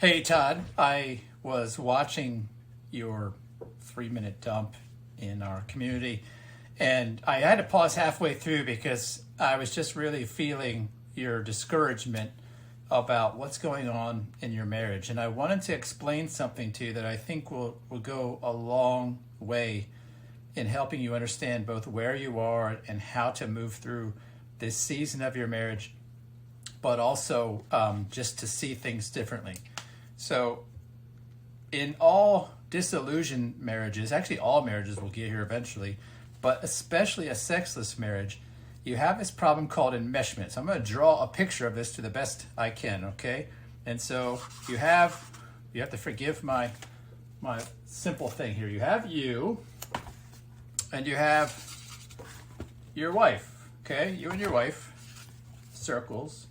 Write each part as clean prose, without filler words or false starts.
Hey Todd, I was watching your 3-minute dump in our community, and I had to pause halfway through because I was just really feeling your discouragement about what's going on in your marriage. And I wanted to explain something to you that I think will go a long way in helping you understand both where you are and how to move through this season of your marriage, but also just to see things differently. So in all disillusioned marriages, actually all marriages will get here eventually, but especially a sexless marriage, you have this problem called enmeshment. So I'm going to draw a picture of this to the best I can, okay? And so you have to forgive my simple thing here. You have you, and you have your wife, okay? You and your wife, circles.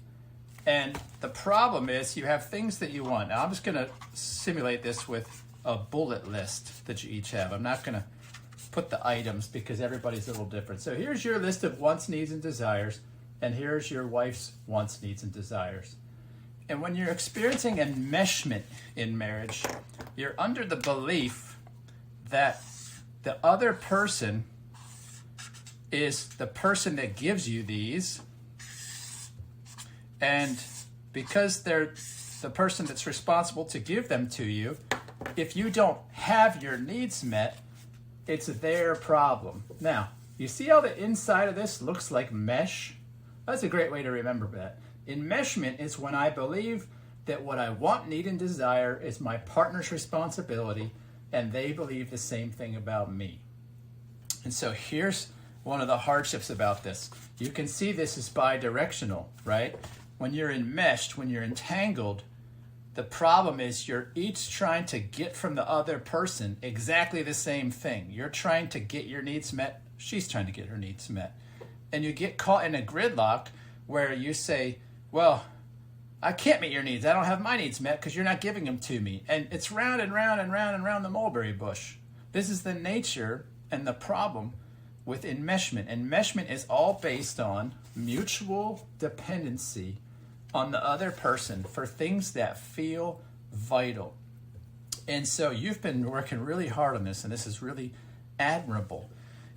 And the problem is you have things that you want. Now I'm just going to simulate this with a bullet list that you each have. I'm not going to put the items because everybody's a little different. So here's your list of wants, needs, and desires, and here's your wife's wants, needs, and desires. And when you're experiencing enmeshment in marriage, you're under the belief that the other person is the person that gives you these, and because they're the person that's responsible to give them to you, if you don't have your needs met, it's their problem. Now, you see how the inside of this looks like mesh? That's a great way to remember that. Enmeshment is when I believe that what I want, need, and desire is my partner's responsibility, and they believe the same thing about me. And so here's one of the hardships about this. You can see this is bi-directional, right? When you're enmeshed, when you're entangled, the problem is you're each trying to get from the other person exactly the same thing. You're trying to get your needs met. She's trying to get her needs met. And you get caught in a gridlock where you say, well, I can't meet your needs. I don't have my needs met because you're not giving them to me. And it's round and round and round and round the mulberry bush. This is the nature and the problem with enmeshment. Enmeshment is all based on mutual dependency on the other person for things that feel vital. And so you've been working really hard on this, and this is really admirable.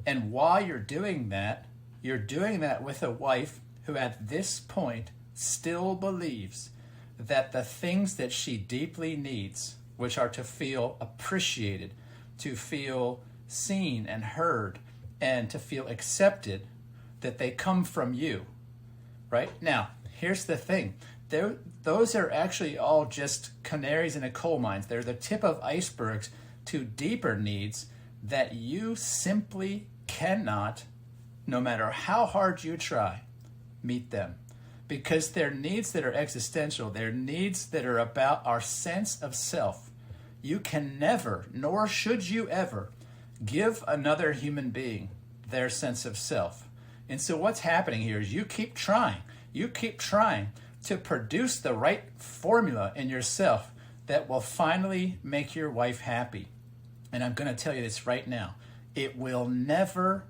And while you're doing that with a wife who at this point still believes that the things that she deeply needs, which are to feel appreciated, to feel seen and heard, and to feel accepted, that they come from you, right? Now, here's the thing. Those are actually all just canaries in a coal mine. They're the tip of icebergs to deeper needs that you simply cannot, no matter how hard you try, meet them. Because they're needs that are existential. They're needs that are about our sense of self. You can never, nor should you ever, give another human being their sense of self. And so what's happening here is you keep trying to produce the right formula in yourself that will finally make your wife happy. And I'm going to tell you this right now. It will never,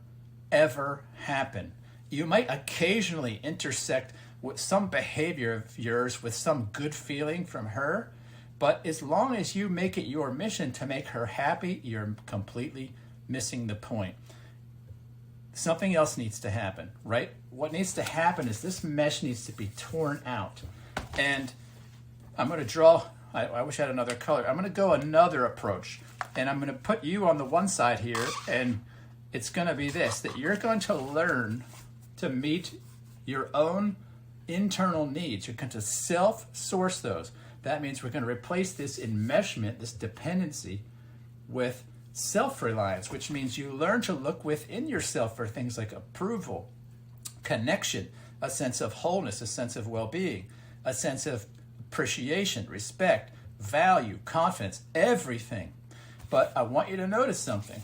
ever happen. You might occasionally intersect with some behavior of yours with some good feeling from her, but as long as you make it your mission to make her happy, you're completely missing the point. Something else needs to happen, right? What needs to happen is this mesh needs to be torn out. And I'm going to draw, I wish I had another color. I'm going to go another approach. And I'm going to put you on the one side here, and it's going to be this, that you're going to learn to meet your own internal needs. You're going to self-source those. That means we're going to replace this enmeshment, this dependency, with self-reliance, which means you learn to look within yourself for things like approval, connection, a sense of wholeness, a sense of well-being, a sense of appreciation, respect, value, confidence, everything. But I want you to notice something.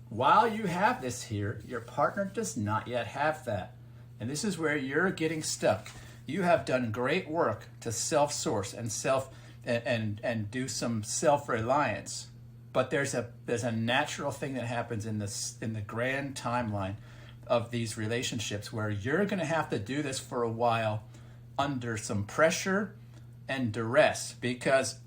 While you have this here, your partner does not yet have that. And this is where you're getting stuck. You have done great work to self-source and do some self-reliance. But there's a natural thing that happens in the grand timeline of these relationships where you're going to have to do this for a while under some pressure and duress, because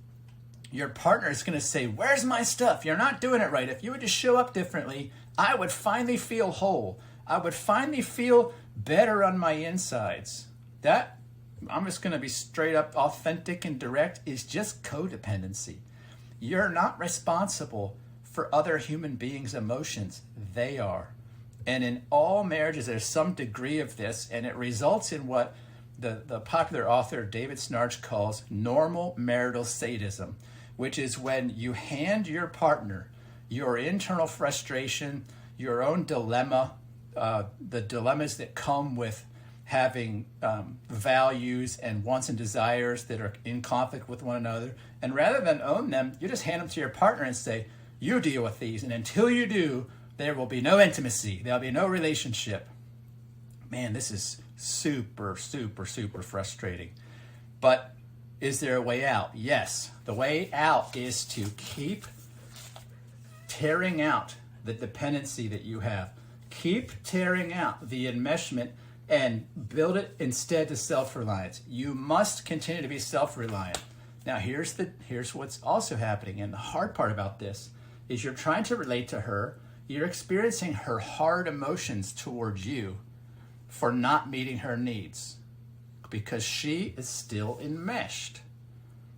your partner is going to say, where's my stuff? You're not doing it right. If you would just show up differently, I would finally feel whole. I would finally feel better on my insides. That, I'm just going to be straight up authentic and direct, is just codependency. You're not responsible for other human beings' emotions. They are. And in all marriages, there's some degree of this, and it results in what the popular author David Snarch calls normal marital sadism, which is when you hand your partner your internal frustration, your own dilemma, the dilemmas that come with having values and wants and desires that are in conflict with one another. And rather than own them, you just hand them to your partner and say, you deal with these. And until you do, there will be no intimacy. There'll be no relationship. Man, this is super, super, super frustrating. But is there a way out? Yes. The way out is to keep tearing out the dependency that you have. Keep tearing out the enmeshment and build it instead to self-reliance. You must continue to be self-reliant. Now, here's what's also happening. And the hard part about this is you're trying to relate to her. You're experiencing her hard emotions towards you for not meeting her needs because she is still enmeshed,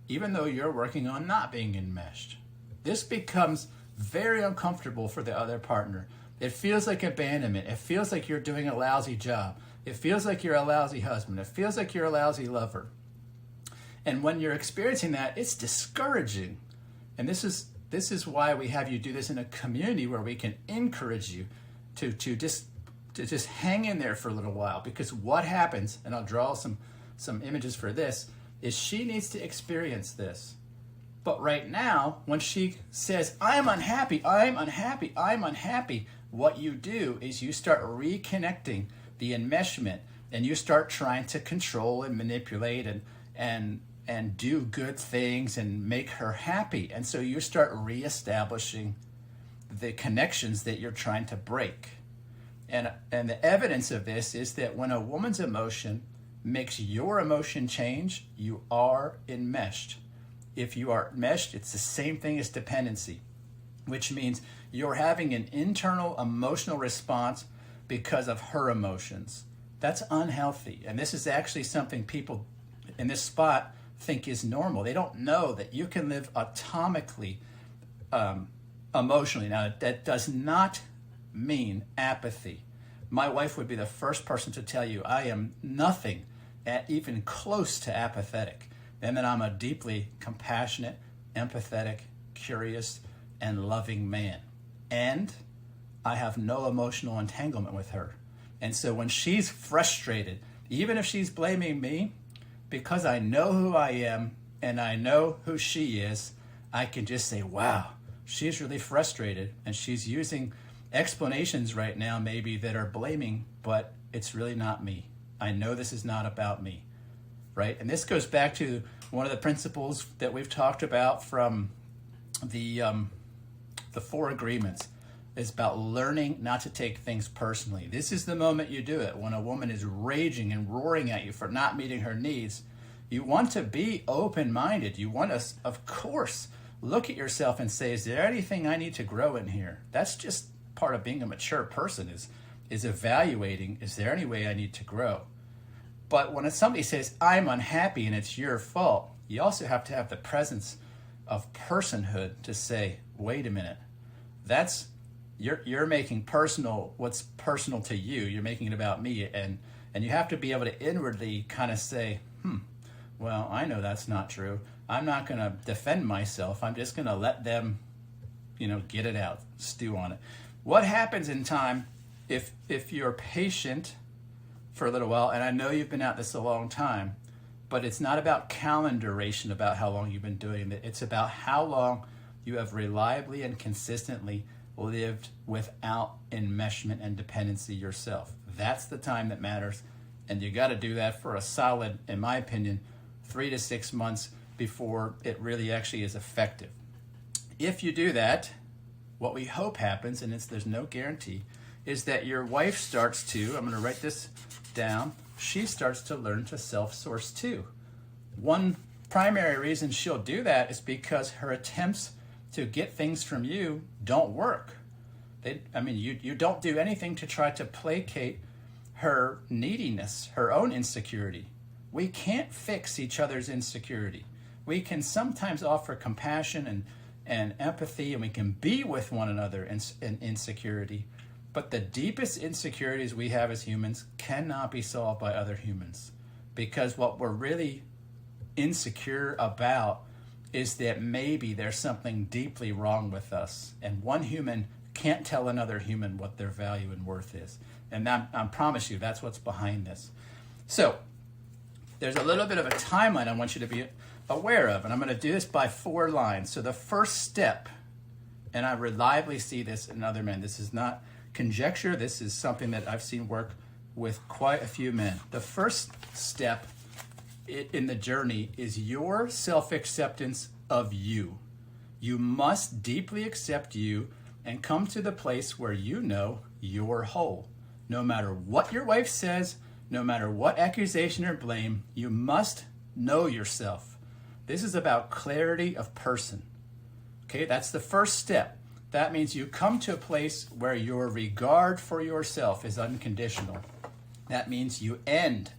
even though you're working on not being enmeshed. This becomes very uncomfortable for the other partner. It feels like abandonment. It feels like you're doing a lousy job. It feels like you're a lousy husband. It feels like you're a lousy lover. And when you're experiencing that, it's discouraging. And this is why we have you do this in a community where we can encourage you to just hang in there for a little while. Because what happens, and I'll draw some images for this, is she needs to experience this. But right now, when she says, I'm unhappy, I'm unhappy, I'm unhappy, what you do is you start reconnecting the enmeshment and you start trying to control and manipulate and do good things and make her happy. And so you start reestablishing the connections that you're trying to break. And the evidence of this is that when a woman's emotion makes your emotion change, you are enmeshed. If you are enmeshed, it's the same thing as dependency, which means you're having an internal emotional response because of her emotions. That's unhealthy. And this is actually something people in this spot think is normal. They don't know that you can live atomically emotionally. Now, that does not mean apathy. My wife would be the first person to tell you I am nothing even close to apathetic. And that I'm a deeply compassionate, empathetic, curious, and loving man. And I have no emotional entanglement with her. And so when she's frustrated, even if she's blaming me, because I know who I am and I know who she is, I can just say, wow, she's really frustrated. And she's using explanations right now maybe that are blaming, but it's really not me. I know this is not about me. Right? And this goes back to one of the principles that we've talked about from the 4 agreements. Is about learning not to take things personally. This is the moment you do it. When a woman is raging and roaring at you for not meeting her needs, you want to be open-minded. You want to, of course, look at yourself and say, is there anything I need to grow in here? That's just part of being a mature person is evaluating, is there any way I need to grow? But when somebody says, I'm unhappy and it's your fault, you also have to have the presence of personhood to say, wait a minute, you're making personal what's personal to you. You're making it about me. And you have to be able to inwardly kind of say, well, I know that's not true. I'm not going to defend myself. I'm just going to let them, get it out, stew on it. What happens in time if you're patient for a little while, and I know you've been at this a long time, but it's not about calendaration about how long you've been doing it. It's about how long you have reliably and consistently lived without enmeshment and dependency yourself. That's the time that matters, and you got to do that for a solid, in my opinion, 3 to 6 months before it really actually is effective. If you do that, what we hope happens, and there's no guarantee, is that your wife starts to, I'm going to write this down, she starts to learn to self-source too. One primary reason she'll do that is because her attempts to get things from you don't work. You don't do anything to try to placate her neediness, her own insecurity. We can't fix each other's insecurity. We can sometimes offer compassion and empathy, and we can be with one another in insecurity. But the deepest insecurities we have as humans cannot be solved by other humans, because what we're really insecure about is that maybe there's something deeply wrong with us, and one human can't tell another human what their value and worth is. And I promise you, that's what's behind this. So there's a little bit of a timeline I want you to be aware of, and I'm going to do this by 4 lines. So the first step, and I reliably see this in other men, this is not conjecture, this is something that I've seen work with quite a few men. The first step in the journey is your self-acceptance of you. You must deeply accept you and come to the place where you know you're whole. No matter what your wife says, no matter what accusation or blame, you must know yourself. This is about clarity of person. Okay, that's the first step. That means you come to a place where your regard for yourself is unconditional. That means you end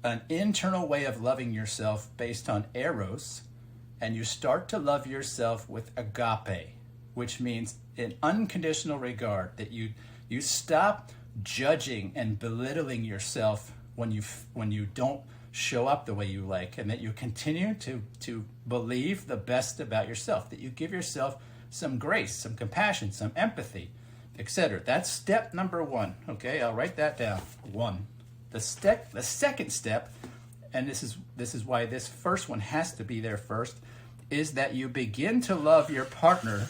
an internal way of loving yourself based on eros, and you start to love yourself with agape, which means an unconditional regard, that you stop judging and belittling yourself when you don't show up the way you like, and that you continue to believe the best about yourself, that you give yourself some grace, some compassion, some empathy, etc. That's step number 1. Okay, I'll write that down. 1. The second step, and this is why this first one has to be there first, is that you begin to love your partner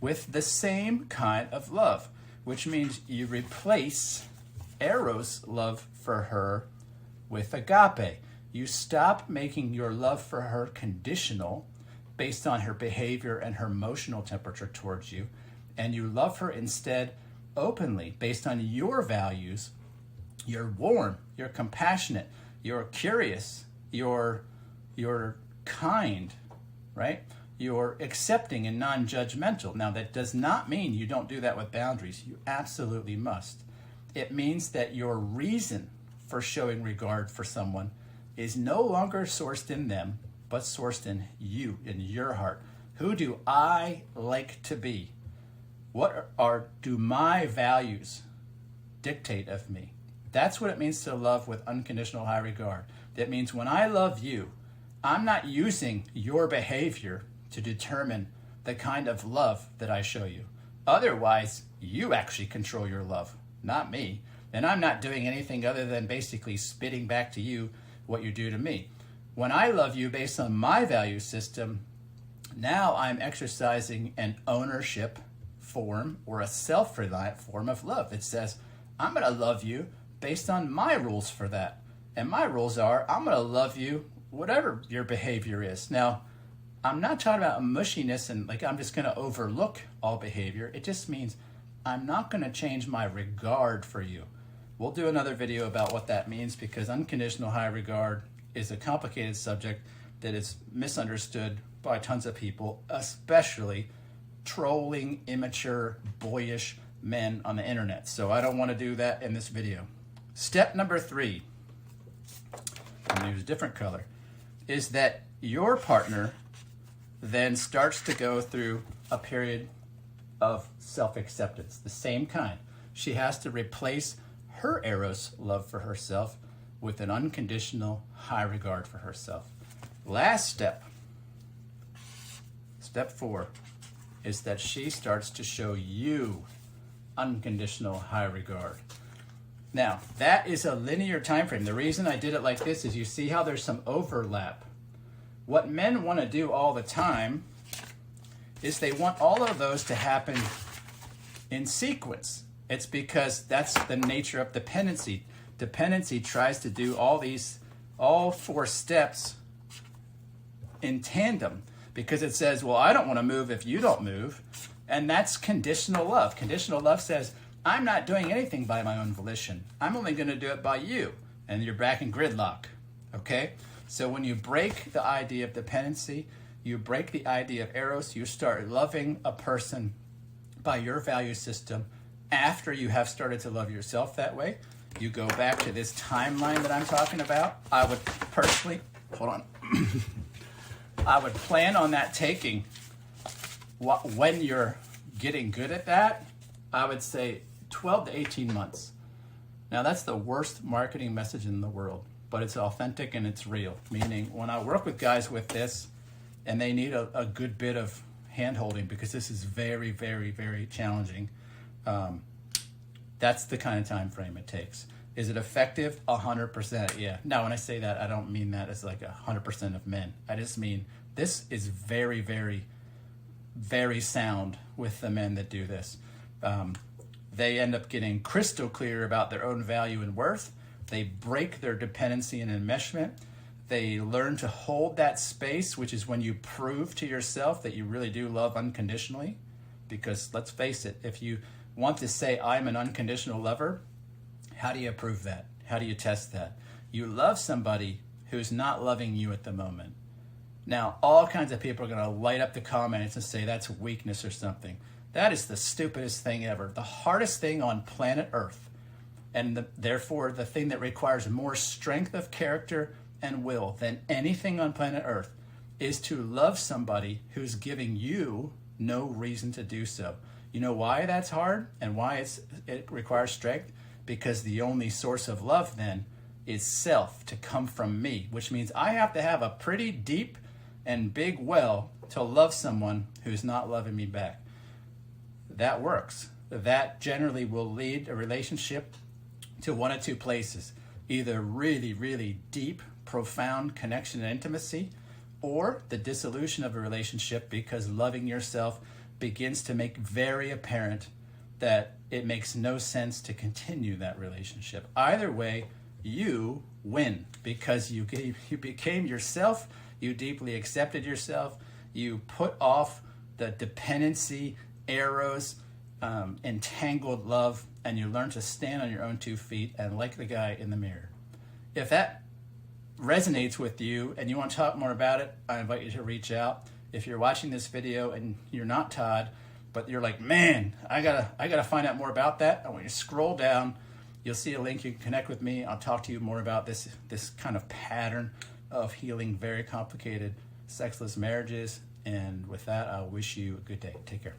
with the same kind of love, which means you replace eros love for her with agape. You stop making your love for her conditional based on her behavior and her emotional temperature towards you, and you love her instead openly based on your values. You're warm, you're compassionate, you're curious, you're kind, right? You're accepting and non-judgmental. Now, that does not mean you don't do that with boundaries. You absolutely must. It means that your reason for showing regard for someone is no longer sourced in them, but sourced in you, in your heart. Who do I like to be? What do my values dictate of me? That's what it means to love with unconditional high regard. That means when I love you, I'm not using your behavior to determine the kind of love that I show you. Otherwise, you actually control your love, not me. And I'm not doing anything other than basically spitting back to you what you do to me. When I love you based on my value system, now I'm exercising an ownership form or a self-reliant form of love. It says, I'm going to love you based on my rules for that. And my rules are, I'm going to love you whatever your behavior is. Now, I'm not talking about mushiness and like I'm just going to overlook all behavior. It just means I'm not going to change my regard for you. We'll do another video about what that means, because unconditional high regard is a complicated subject that is misunderstood by tons of people, especially trolling, immature, boyish men on the internet. So I don't want to do that in this video. Step number 3, I'm going to use a different color, is that your partner then starts to go through a period of self-acceptance, the same kind. She has to replace her eros love for herself with an unconditional high regard for herself. Last step, step 4, is that she starts to show you unconditional high regard. Now, that is a linear time frame. The reason I did it like this is you see how there's some overlap. What men want to do all the time is they want all of those to happen in sequence. It's because that's the nature of dependency. Dependency tries to do all 4 steps in tandem, because it says, well, I don't want to move if you don't move. And that's conditional love. Conditional love says, I'm not doing anything by my own volition. I'm only going to do it by you. And you're back in gridlock. Okay? So when you break the idea of dependency, you break the idea of eros, you start loving a person by your value system after you have started to love yourself that way. You go back to this timeline that I'm talking about. I would personally, hold on. I would plan on that taking, when you're getting good at that, I would say 12 to 18 months. Now that's the worst marketing message in the world, but it's authentic and it's real. Meaning when I work with guys with this and they need a good bit of hand-holding because this is very, very, very challenging, that's the kind of time frame it takes. Is it effective? 100%, yeah. Now, when I say that, I don't mean that as like 100% of men. I just mean this is very, very, very sound with the men that do this. They end up getting crystal clear about their own value and worth. They break their dependency and enmeshment. They learn to hold that space, which is when you prove to yourself that you really do love unconditionally. Because let's face it, if you want to say, I'm an unconditional lover, how do you prove that? How do you test that? You love somebody who's not loving you at the moment. Now, all kinds of people are going to light up the comments and say that's weakness or something. That is the stupidest thing ever. The hardest thing on planet Earth, and therefore the thing that requires more strength of character and will than anything on planet Earth, is to love somebody who's giving you no reason to do so. You know why that's hard and why it requires strength? Because the only source of love then is self, to come from me, which means I have to have a pretty deep and big well to love someone who's not loving me back. That works. That generally will lead a relationship to one of two places. Either really, really deep, profound connection and intimacy, or the dissolution of a relationship because loving yourself begins to make very apparent that it makes no sense to continue that relationship. Either way, you win because you became yourself, you deeply accepted yourself, you put off the dependency, eros, entangled love, and you learn to stand on your own 2 feet and like the guy in the mirror. If that resonates with you and you want to talk more about it, I invite you to reach out. If you're watching this video and you're not Todd, but you're like, man, I gotta find out more about that, I want you to scroll down. You'll see a link. You can connect with me. I'll talk to you more about this kind of pattern of healing very complicated sexless marriages. And with that, I'll wish you a good day. Take care.